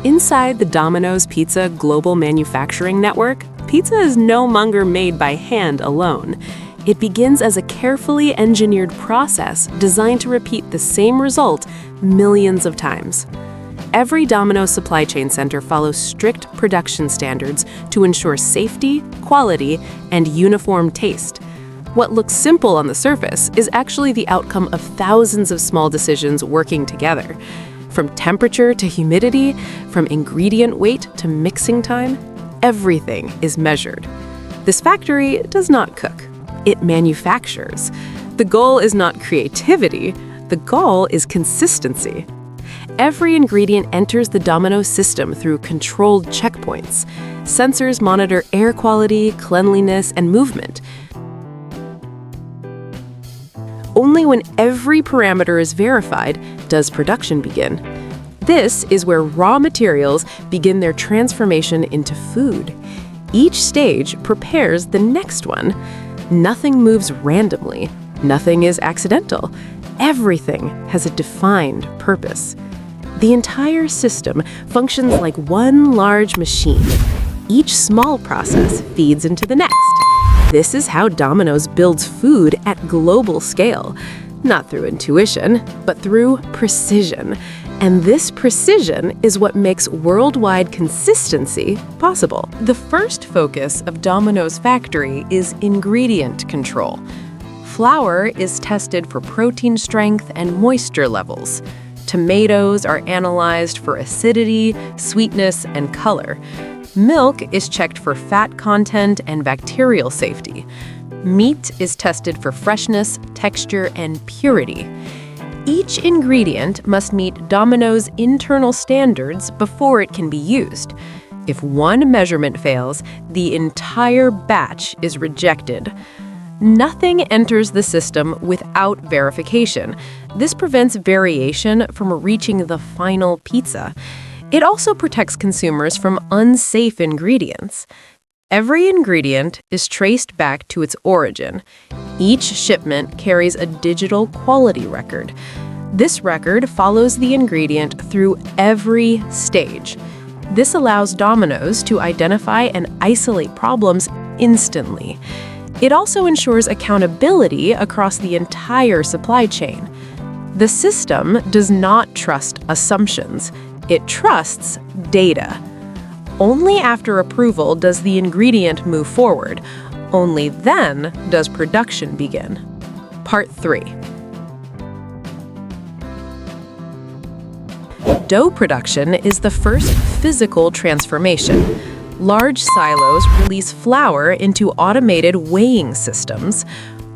Inside the Domino's Pizza global manufacturing network, pizza is no longer made by hand alone. It begins as a carefully engineered process designed to repeat the same result millions of times. Every Domino's supply chain center follows strict production standards to ensure safety, quality, and uniform taste. What looks simple on the surface is actually the outcome of thousands of small decisions working together. From temperature to humidity, from ingredient weight to mixing time, everything is measured. This factory does not cook. It manufactures. The goal is not creativity. The goal is consistency. Every ingredient enters the Domino system through controlled checkpoints. Sensors monitor air quality, cleanliness, and movement. Only when every parameter is verified does production begin. This is where raw materials begin their transformation into food. Each stage prepares the next one. Nothing moves randomly. Nothing is accidental. Everything has a defined purpose. The entire system functions like one large machine. Each small process feeds into the next. This is how Domino's builds food at global scale, not through intuition, but through precision. And this precision is what makes worldwide consistency possible. The first focus of Domino's factory is ingredient control. Flour is tested for protein strength and moisture levels. Tomatoes are analyzed for acidity, sweetness, and color. Milk is checked for fat content and bacterial safety. Meat is tested for freshness, texture, and purity. Each ingredient must meet Domino's internal standards before it can be used. If one measurement fails, the entire batch is rejected. Nothing enters the system without verification. This prevents variation from reaching the final pizza. It also protects consumers from unsafe ingredients. Every ingredient is traced back to its origin. Each shipment carries a digital quality record. This record follows the ingredient through every stage. This allows Domino's to identify and isolate problems instantly. It also ensures accountability across the entire supply chain. The system does not trust assumptions. It trusts data. Only after approval does the ingredient move forward. Only then does production begin. Part 3. Dough production is the first physical transformation. Large silos release flour into automated weighing systems.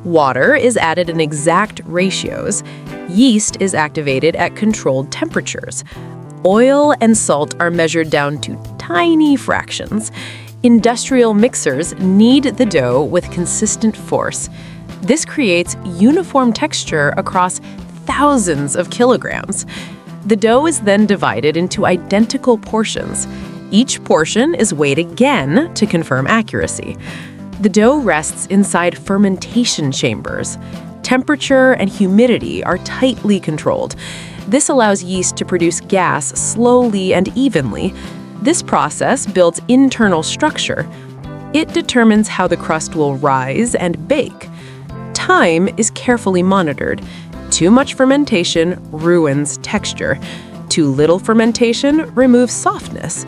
Water is added in exact ratios. Yeast is activated at controlled temperatures. Oil and salt are measured down to tiny fractions. Industrial mixers knead the dough with consistent force. This creates uniform texture across thousands of kilograms. The dough is then divided into identical portions. Each portion is weighed again to confirm accuracy. The dough rests inside fermentation chambers. Temperature and humidity are tightly controlled. This allows yeast to produce gas slowly and evenly. This process builds internal structure. It determines how the crust will rise and bake. Time is carefully monitored. Too much fermentation ruins texture. Too little fermentation removes softness.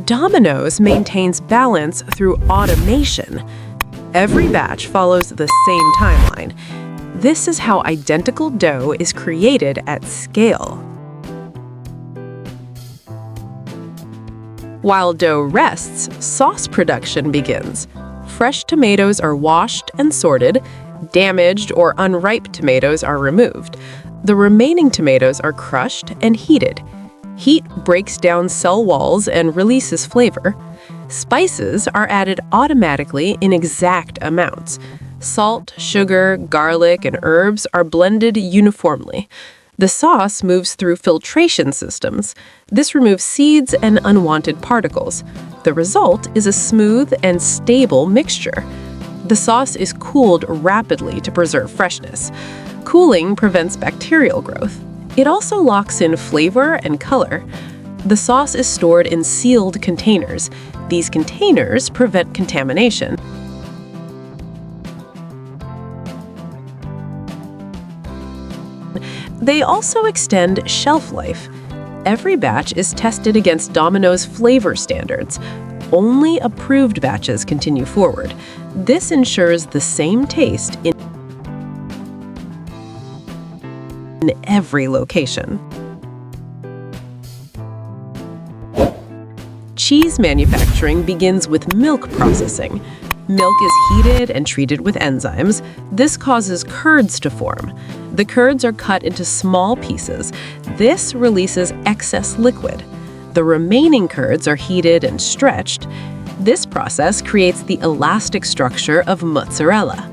Domino's maintains balance through automation. Every batch follows the same timeline. This is how identical dough is created at scale. While dough rests, sauce production begins. Fresh tomatoes are washed and sorted. Damaged or unripe tomatoes are removed. The remaining tomatoes are crushed and heated. Heat breaks down cell walls and releases flavor. Spices are added automatically in exact amounts. Salt, sugar, garlic, and herbs are blended uniformly. The sauce moves through filtration systems. This removes seeds and unwanted particles. The result is a smooth and stable mixture. The sauce is cooled rapidly to preserve freshness. Cooling prevents bacterial growth. It also locks in flavor and color. The sauce is stored in sealed containers. These containers prevent contamination. They also extend shelf life. Every batch is tested against Domino's flavor standards. Only approved batches continue forward. This ensures the same taste in every location. Cheese manufacturing begins with milk processing. Milk is heated and treated with enzymes. This causes curds to form. The curds are cut into small pieces. This releases excess liquid. The remaining curds are heated and stretched. This process creates the elastic structure of mozzarella.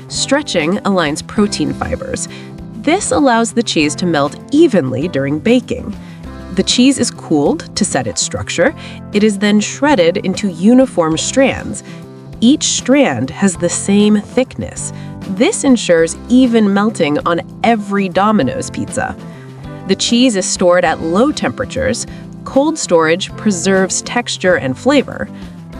Stretching aligns protein fibers. This allows the cheese to melt evenly during baking. The cheese is cooled to set its structure. It is then shredded into uniform strands. Each strand has the same thickness. This ensures even melting on every Domino's pizza. The cheese is stored at low temperatures. Cold storage preserves texture and flavor.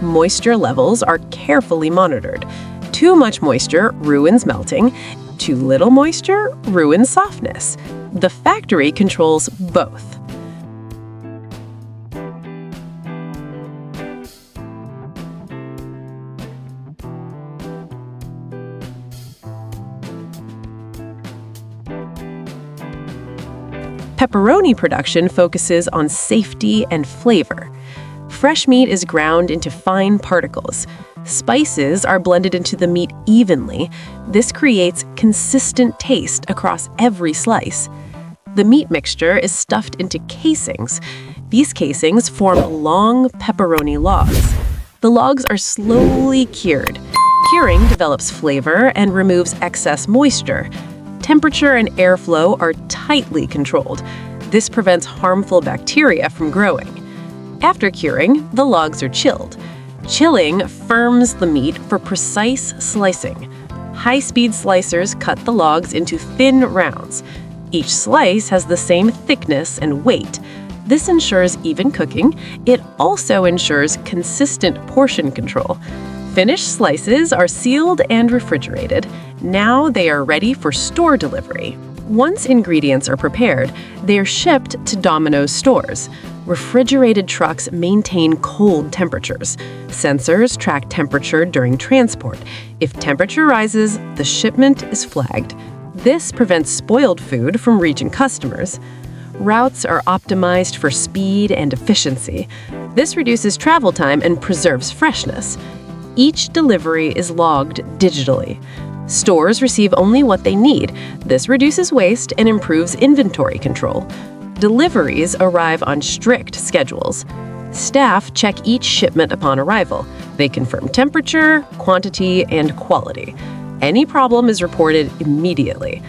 Moisture levels are carefully monitored. Too much moisture ruins melting. Too little moisture ruins softness. The factory controls both. Pepperoni production focuses on safety and flavor. Fresh meat is ground into fine particles. Spices are blended into the meat evenly. This creates consistent taste across every slice. The meat mixture is stuffed into casings. These casings form long pepperoni logs. The logs are slowly cured. Curing develops flavor and removes excess moisture. Temperature and airflow are tightly controlled. This prevents harmful bacteria from growing. After curing, the logs are chilled. Chilling firms the meat for precise slicing. High-speed slicers cut the logs into thin rounds. Each slice has the same thickness and weight. This ensures even cooking. It also ensures consistent portion control. Finished slices are sealed and refrigerated. Now they are ready for store delivery. Once ingredients are prepared, they are shipped to Domino's stores. Refrigerated trucks maintain cold temperatures. Sensors track temperature during transport. If temperature rises, the shipment is flagged. This prevents spoiled food from reaching customers. Routes are optimized for speed and efficiency. This reduces travel time and preserves freshness. Each delivery is logged digitally. Stores receive only what they need. This reduces waste and improves inventory control. Deliveries arrive on strict schedules. Staff check each shipment upon arrival. They confirm temperature, quantity, and quality. Any problem is reported immediately.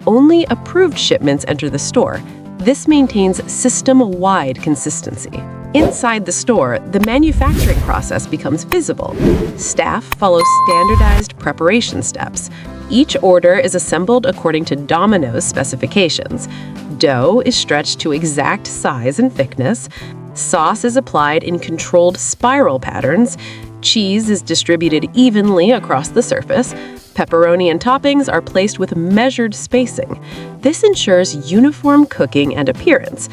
Only approved shipments enter the store. This maintains system-wide consistency. Inside the store, the manufacturing process becomes visible. Staff follow standardized preparation steps. Each order is assembled according to Domino's specifications. Dough is stretched to exact size and thickness. Sauce is applied in controlled spiral patterns. Cheese is distributed evenly across the surface. Pepperoni and toppings are placed with measured spacing. This ensures uniform cooking and appearance.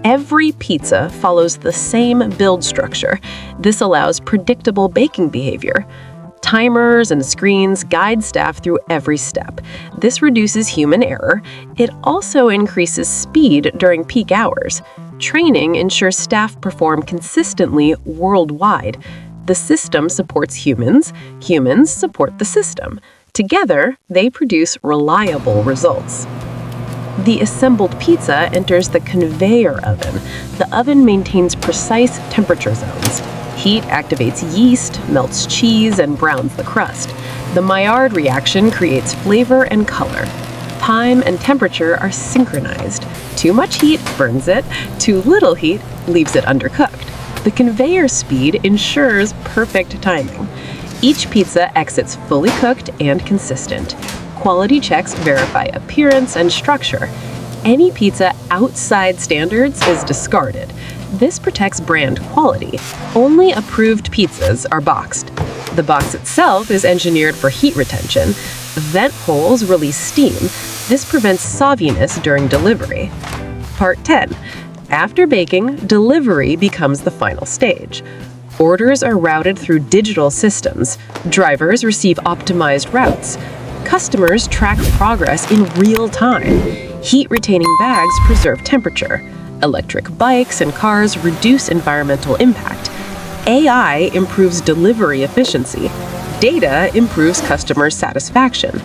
Every pizza follows the same build structure. This allows predictable baking behavior. Timers and screens guide staff through every step. This reduces human error. It also increases speed during peak hours. Training ensures staff perform consistently worldwide. The system supports humans. Humans support the system. Together, they produce reliable results. The assembled pizza enters the conveyor oven. The oven maintains precise temperature zones. Heat activates yeast, melts cheese, and browns the crust. The Maillard reaction creates flavor and color. Time and temperature are synchronized. Too much heat burns it. Too little heat leaves it undercooked. The conveyor speed ensures perfect timing. Each pizza exits fully cooked and consistent. Quality checks verify appearance and structure. Any pizza outside standards is discarded. This protects brand quality. Only approved pizzas are boxed. The box itself is engineered for heat retention. Vent holes release steam. This prevents sogginess during delivery. Part 10. After baking, delivery becomes the final stage. Orders are routed through digital systems. Drivers receive optimized routes. Customers track progress in real time. Heat-retaining bags preserve temperature. Electric bikes and cars reduce environmental impact. AI improves delivery efficiency. Data improves customer satisfaction.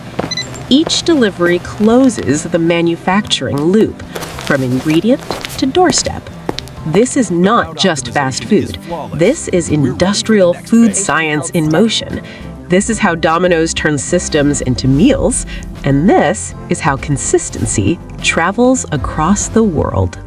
Each delivery closes the manufacturing loop, from ingredient to doorstep. This is not just fast food. This is industrial food science in motion. This is how Domino's turns systems into meals, and this is how consistency travels across the world.